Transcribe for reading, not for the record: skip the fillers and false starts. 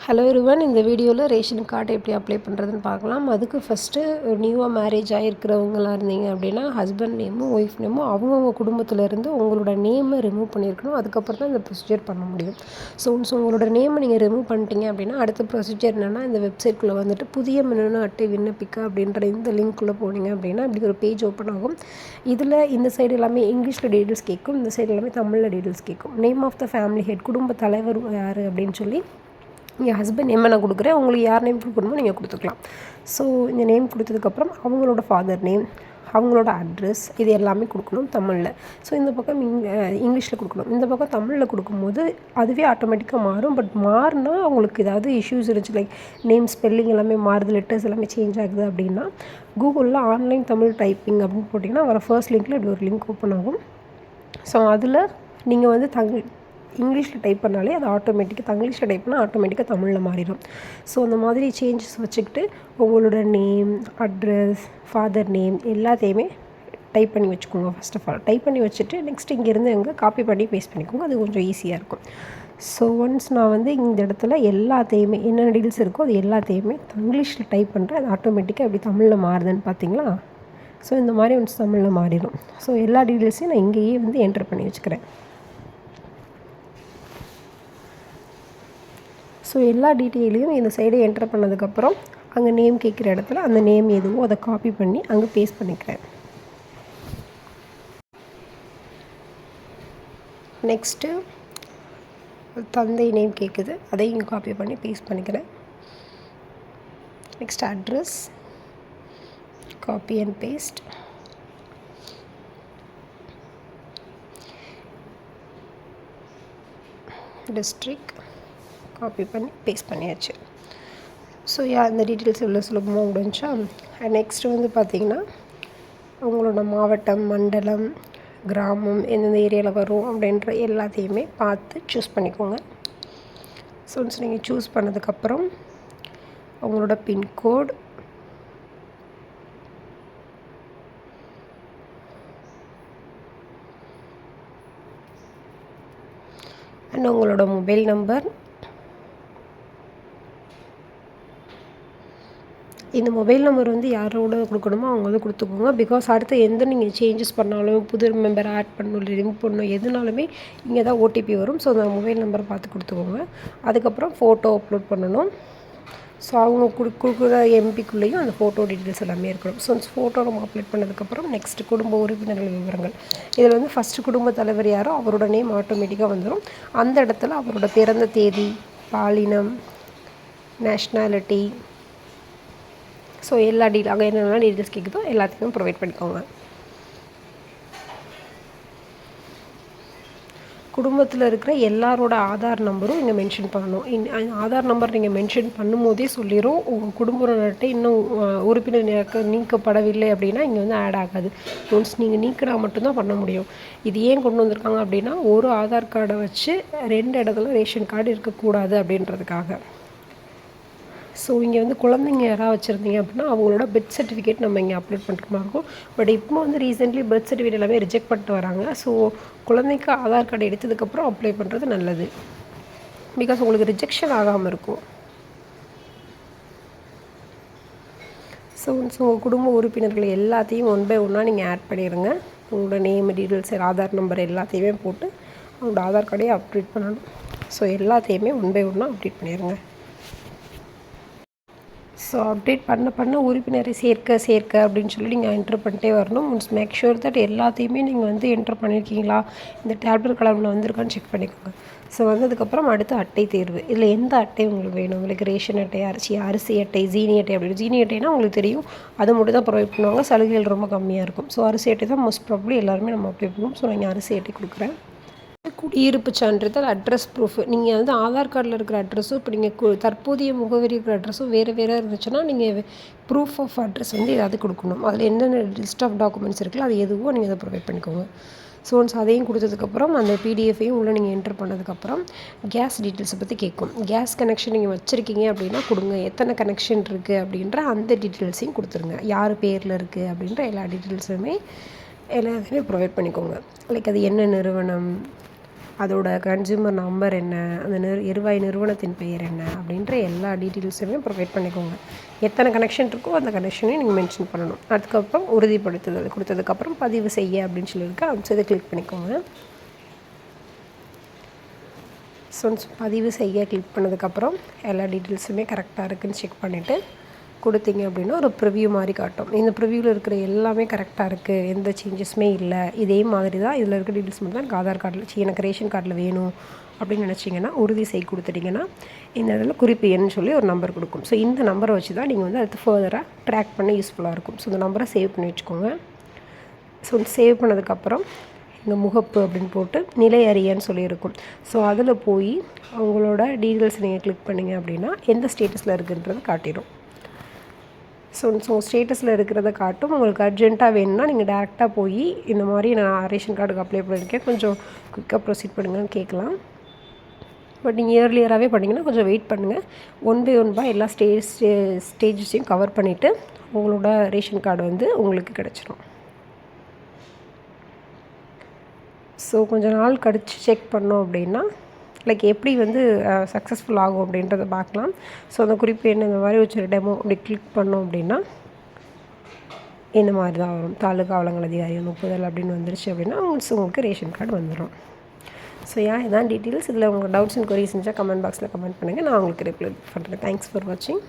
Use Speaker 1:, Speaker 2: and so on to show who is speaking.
Speaker 1: Hello everyone, இந்த வீடியோவில் ration card எப்படி அப்ளை பண்ணுறதுன்னு பார்க்கலாம். அதுக்கு ஃபஸ்ட்டு நியூவாக மேரேஜ் ஆகிருக்கிறவங்களாம் இருந்தீங்க அப்படின்னா ஹஸ்பண்ட் நேமும் ஒய்ஃப் நேமும் அவங்கவுங்க குடும்பத்திலேருந்து உங்களோட நேமை ரிமூவ் பண்ணியிருக்கணும். அதுக்கப்புறம் தான் இந்த ப்ரொசீஜர் பண்ண முடியும். ஸோ உங்களோட நேமை நீங்கள் ரிமூவ் பண்ணிட்டீங்க அப்படின்னா அடுத்த ப்ரொசீஜர் என்னென்னா, இந்த வெப்சைட்குள்ளே வந்துட்டு புதிய மின்னணு அட்டை விண்ணப்பிக்க அப்படின்ற இந்த லிங்க்குள்ளே போனீங்க அப்படின்னா இப்படி ஒரு பேஜ் ஓப்பன் ஆகும். இதில் இந்த சைடு எல்லாமே இங்கிலீஷில் டீட்டெயில்ஸ் கேட்கும், இந்த சைடு எல்லாமே தமிழில் டீட்டெயில்ஸ் கேட்கும். Name of the family head, குடும்ப தலைவர் யார் அப்படின்னு சொல்லி என் ஹஸ்பண்ட் நேம் நான் கொடுக்குறேன், உங்களுக்கு யார் நேம் கொடுக்கணுமோ நீங்கள் கொடுத்துக்கலாம். ஸோ இந்த நேம் கொடுத்ததுக்கப்புறம் அவங்களோட ஃபாதர் நேம், அவங்களோட அட்ரஸ், இது எல்லாமே கொடுக்கணும் தமிழில். ஸோ இந்த பக்கம் இங்கிலீஷில் கொடுக்கணும். இந்த பக்கம் தமிழில் கொடுக்கும்போது அதுவே ஆட்டோமேட்டிக்காக மாறும். பட் மாறினா அவங்களுக்கு ஏதாவது இஷ்யூஸ் இருந்துச்சு, லைக் நேம் ஸ்பெல்லிங் எல்லாமே மாறுது, லெட்டர்ஸ் எல்லாமே சேஞ்ச் ஆகுது அப்படின்னா கூகுளில் ஆன்லைன் தமிழ் டைப்பிங் அப்படின்னு போட்டிங்கன்னா வர ஃபர்ஸ்ட் லிங்க்கில் இப்படி ஒரு லிங்க் ஓப்பன் ஆகும். ஸோ அதில் நீங்கள் வந்து இங்கிலீஷில் டைப் பண்ணாலே அது ஆட்டோமேட்டிக்காக தங்கிலீஷில் டைப் பண்ணால் ஆட்டோமேட்டிக்காக தமிழில் மாறிடும். ஸோ அந்த மாதிரி சேஞ்சஸ் வச்சுக்கிட்டு உங்களோட நேம், அட்ரஸ், ஃபாதர் நேம் எல்லாத்தையுமே டைப் பண்ணி வச்சுக்கோங்க. ஃபர்ஸ்ட் ஆஃப் ஆல் டைப் பண்ணி வச்சுட்டு நெக்ஸ்ட் இங்கேருந்து எங்கே காப்பி பண்ணி பேஸ்ட் பண்ணிக்கோங்க. அது கொஞ்சம் ஈஸியாக இருக்கும். ஸோ ஒன்ஸ் நான் வந்து இந்த இடத்துல எல்லாத்தையுமே என்னென்ன டீட்டெயில்ஸ் இருக்கோ அது எல்லாத்தையுமே இங்கிலீஷில் டைப் பண்ணுறேன். அது ஆட்டோமேட்டிக்காக எப்படி தமிழில் மாறுதுன்னு பார்த்தீங்களா? ஸோ இந்த மாதிரி ஒன்ஸ் தமிழில் மாறிடும். ஸோ எல்லா டீட்டெயில்ஸையும் நான் இங்கேயே வந்து என்டர் பண்ணி வச்சுக்கிறேன். ஸோ எல்லா டீட்டெயிலையும் இந்த சைடை என்டர் பண்ணதுக்கப்புறம் அங்கே நேம் கேட்குற இடத்துல அந்த நேம் எதுவோ அதை காப்பி பண்ணி அங்கே பேஸ்ட் பண்ணிக்கிறேன். நெக்ஸ்ட்டு தந்தை நேம் கேட்குது, அதையும் காப்பி பண்ணி பேஸ்ட் பண்ணிக்கிறேன். Next address, copy and paste. District copy பண்ணி பேஸ்ட் பண்ணியாச்சு. ஸோ இந்த டீட்டெயில்ஸ் இவ்வளோ சுலபமாக முடிஞ்சா. நெக்ஸ்ட்டு வந்து பார்த்திங்கன்னா உங்களோட மாவட்டம், மண்டலம், கிராமம் எந்தெந்த ஏரியாவில் வரும் அப்படின்ற எல்லாத்தையுமே பார்த்து சூஸ் பண்ணிக்கோங்க. ஸோ நீங்கள் சூஸ் பண்ணதுக்கப்புறம் உங்களோட பின்கோட், அண்ட் உங்களோட மொபைல் நம்பர். இந்த மொபைல் நம்பர் வந்து யாரோட கொடுக்கணுமோ அவங்க வந்து கொடுத்துக்கோங்க. பிகாஸ் அடுத்து எந்த நீங்கள் சேஞ்சஸ் பண்ணாலும், புது மெம்பர் ஆட் பண்ணணும், ரிமூவ் பண்ணணும், எதுனாலுமே இங்கே தான் ஓடிபி வரும். ஸோ அந்த மொபைல் நம்பரை பார்த்து கொடுத்துக்கோங்க. அதுக்கப்புறம் ஃபோட்டோ அப்லோட் பண்ணணும். ஸோ அவங்க கொடுக்குற எம்பிக்குள்ளேயும் அந்த ஃபோட்டோ டீட்டெயில்ஸ் எல்லாமே இருக்கணும். ஸோ ஃபோட்டோ நம்ம அப்லோட் பண்ணதுக்கப்புறம் நெக்ஸ்ட் குடும்ப உறுப்பினர்கள் விவரங்கள். இதில் வந்து ஃபஸ்ட்டு குடும்ப தலைவர் யாரோ அவரோட நேம் ஆட்டோமேட்டிக்காக வந்துடும். அந்த இடத்துல அவரோட பிறந்த தேதி, பாலினம், நேஷ்னாலிட்டி, ஸோ எல்லா அங்கே என்னென்ன டீட்டெயில்ஸ் கேட்குதோ எல்லாத்தையும் ப்ரொவைட் பண்ணிக்கோங்க. குடும்பத்தில் இருக்கிற எல்லாரோட ஆதார் நம்பரும் இங்கே மென்ஷன் பண்ணணும். ஆதார் நம்பர் நீங்கள் மென்ஷன் பண்ணும்போதே சொல்லிடும். உங்கள் குடும்பத்தினர்கிட்ட இன்னும் உறுப்பினர் நீக்கப்படவில்லை அப்படின்னா இங்கே வந்து ஆட் ஆகாது. ஒன்ஸ் நீங்கள் நீக்கினா மட்டும்தான் பண்ண முடியும். இது ஏன் கொண்டு வந்திருக்காங்க அப்படின்னா, ஒரு ஆதார் கார்டை வச்சு 2 இடத்துல ரேஷன் கார்டு இருக்கக்கூடாது அப்படின்றதுக்காக. ஸோ இங்கே வந்து குழந்தைங்க யாராவது வச்சுருந்தீங்க அப்படின்னா அவங்களோட பெர்த் சர்டிஃபிகேட் நம்ம இங்கே அப்லோட் பண்ணுற மாதிரி இருக்கும். பட் இப்போ வந்து ரீசெண்ட்லி பெர்த் சர்டிஃபிகேட் எல்லாமே ரிஜெக்ட் பண்ணிட்டு வராங்க. ஸோ குழந்தைக்கு ஆதார் கார்டு எடுத்ததுக்கப்புறம் அப்ளை பண்ணுறது நல்லது. பிகாஸ் உங்களுக்கு ரிஜெக்ஷன் ஆகாமல் இருக்கும். ஸோ உங்கள் குடும்ப உறுப்பினர்கள் எல்லாத்தையும் 1 by 1 நீங்கள் ஆட் பண்ணிடுங்க. உங்களோட நேம், டீட்டெயில்ஸ், ஆதார் நம்பர் எல்லாத்தையுமே போட்டு அவங்களோட ஆதார் கார்டையே அப்டேட் பண்ணணும். ஸோ எல்லாத்தையுமே 1 by 1 அப்டேட் பண்ணிடுங்க. ஸோ அப்டேட் பண்ண உறுப்பினரை சேர்க்க அப்படின்னு சொல்லி நீங்கள் என்ட்ரு பண்ணிட்டே வரணும். ஒன்ஸ் மேக் ஷூர் தட் எல்லாத்தையுமே நீங்கள் வந்து என்ட்ரு பண்ணியிருக்கீங்களா, இந்த டேப்லெட் கலரில் வந்திருக்கான்னு செக் பண்ணிக்கோங்க. ஸோ வந்ததுக்கப்புறம் அடுத்து அட்டை தேர்வு. இதில் எந்த அட்டை உங்களுக்கு வேணும்? உங்களுக்கு ரேஷன் அட்டை, அரிசி அட்டை, ஜீனி அட்டை. அப்படின்னு ஜீனி அட்டைனா உங்களுக்கு தெரியும், அது மட்டும் தான் ப்ரொவைட் பண்ணுவாங்க. சலுகைகள் ரொம்ப கம்மியாக இருக்கும். ஸோ அரிசி அட்டை தான் மோஸ்ட் ப்ராபப்ளி எல்லாருமே நம்ம அப்ளை பண்ணுவோம். ஸோ நான் அரிசி அட்டை கொடுக்குறேன். குடியிருப்பு சான்றிதழ், அட்ரஸ் ப்ரூஃப். நீங்கள் வந்து ஆதார் கார்டில் இருக்கிற அட்ரஸும் இப்போ நீங்கள் தற்போதைய முகவரி இருக்கிற அட்ரஸும் வேறு இருந்துச்சுன்னா நீங்கள் ப்ரூஃப் ஆஃப் அட்ரஸ் வந்து ஏதாவது கொடுக்கணும். அதில் என்னென்ன லிஸ்ட் ஆஃப் டாக்குமெண்ட்ஸ் இருக்குல்ல அது எதுவோ நீங்கள் அதை ப்ரொவைட் பண்ணிக்கோங்க. ஸோ ஒன்ஸ் அதையும் கொடுத்ததுக்கப்புறம் அந்த பிடிஎஃபையும் உள்ளே நீங்கள் என்டர் பண்ணதுக்கப்புறம் கேஸ் டீட்டெயில்ஸை பற்றி கேட்கும். கேஸ் கனெக்ஷன் நீங்கள் வச்சுருக்கீங்க அப்படின்னா கொடுங்க. எத்தனை கனெக்ஷன் இருக்குது அப்படின்ற அந்த டீட்டெயில்ஸையும் கொடுத்துருங்க. யார் பேரில் இருக்குது அப்படின்ற எல்லா டீட்டெயில்ஸுமே எல்லாத்தையுமே ப்ரொவைட் பண்ணிக்கோங்க. லைக் அது என்ன நிறுவனம், அதோட கன்சியூமர் நம்பர் என்ன, அந்த எரிவாயு நிறுவனத்தின் பெயர் என்ன அப்படின்ற எல்லா டீட்டெயில்ஸுமே ப்ரொவைட் பண்ணிக்கோங்க. எத்தனை கனெக்ஷன் இருக்கோ அந்த கனெக்ஷனையும் நீங்கள் மென்ஷன் பண்ணணும். அதுக்கப்புறம் உறுதிப்படுத்துதல் கொடுத்ததுக்கப்புறம் பதிவு செய்ய அப்படின்னு சொல்லியிருக்கேன். அது இதை கிளிக் பண்ணிக்கோங்க. ஸோ பதிவு செய்ய கிளிக் பண்ணதுக்கப்புறம் எல்லா டீட்டெயில்ஸுமே கரெக்டாக இருக்குதுன்னு செக் பண்ணிவிட்டு கொடுத்தீங்க அப்படின்னா ஒரு ப்ரிவ்யூ மாதிரி காட்டும். இந்த ப்ரிவ்யூவில் இருக்கிற எல்லாமே கரெக்டாக இருக்குது, எந்த சேஞ்சஸுமே இல்லை, இதே மாதிரி தான் இதில் இருக்க டீட்டெயில்ஸ் மட்டும் தான் எனக்கு ஆதார் கார்டில் எனக்கு ரேஷன் கார்டில் வேணும் அப்படின்னு நினச்சிங்கன்னா உறுதி செய் கொடுத்துட்டிங்கன்னா இந்த இடத்துல குறிப்பு எண்ணு சொல்லி ஒரு நம்பர் கொடுக்கும். ஸோ இந்த நம்பரை வச்சு தான் நீங்கள் வந்து அடுத்து ஃபர்தராக ட்ராக் பண்ண யூஸ்ஃபுல்லாக இருக்கும். ஸோ இந்த நம்பரை சேவ் பண்ணி வச்சுக்கோங்க. ஸோ சேவ் பண்ணதுக்கப்புறம் இங்கே முகப்பு அப்படின்னு போட்டு நிலை அறியன்னு சொல்லியிருக்கும். ஸோ அதில் போய் அவங்களோட டீட்டெயில்ஸ் நீங்கள் கிளிக் பண்ணிங்க அப்படின்னா எந்த ஸ்டேட்டஸில் இருக்குன்றது காட்டிடும். ஸோ ஸ்டேட்டஸில் இருக்கிறத காட்டும். உங்களுக்கு அர்ஜென்ட்டாக வேணும்னா நீங்கள் டேரெக்டாக போய் இந்த மாதிரி நான் ரேஷன் கார்டுக்கு அப்ளை பண்ணியிருக்கேன், கொஞ்சம் குயிக்காக ப்ரொசீட் பண்ணுங்கன்னு கேட்கலாம். பட் நீங்கள் இயர்லியராகவே பண்ணிங்கன்னா கொஞ்சம் வெயிட் பண்ணுங்கள். ஒன் பை எல்லா ஸ்டேஜஸையும் கவர் பண்ணிவிட்டு உங்களோட ரேஷன் கார்டு வந்து உங்களுக்கு கிடச்சிரும். ஸோ கொஞ்சம் நாள் கழித்து செக் பண்ணோம் அப்படின்னா லைக் எப்படி வந்து சக்ஸஸ்ஃபுல் ஆகும் அப்படின்றத பார்க்கலாம். ஸோ அந்த குறிப்பு என்ன இந்த மாதிரி வச்சு டெமோ அப்படி கிளிக் பண்ணோம் அப்படின்னா இந்த மாதிரி தான் வரும். தாலுகா வழங்கல் அதிகாரி ஒப்புதல் அப்படின்னு வந்துருச்சு அப்படின்னா உங்களுக்கு ரேஷன் கார்டு வந்துடும். ஸோ இதான் டீட்டெயில்ஸ். இதில் உங்களுக்கு டவுட்ஸ் அண்ட் கொரிஸ் இருந்துச்சா கமெண்ட் பாக்ஸில் கமெண்ட் பண்ணுங்கள், நான் உங்களுக்கு ரிப்ளை பண்ணுறேன். தேங்க்ஸ் ஃபார் வாட்சிங்.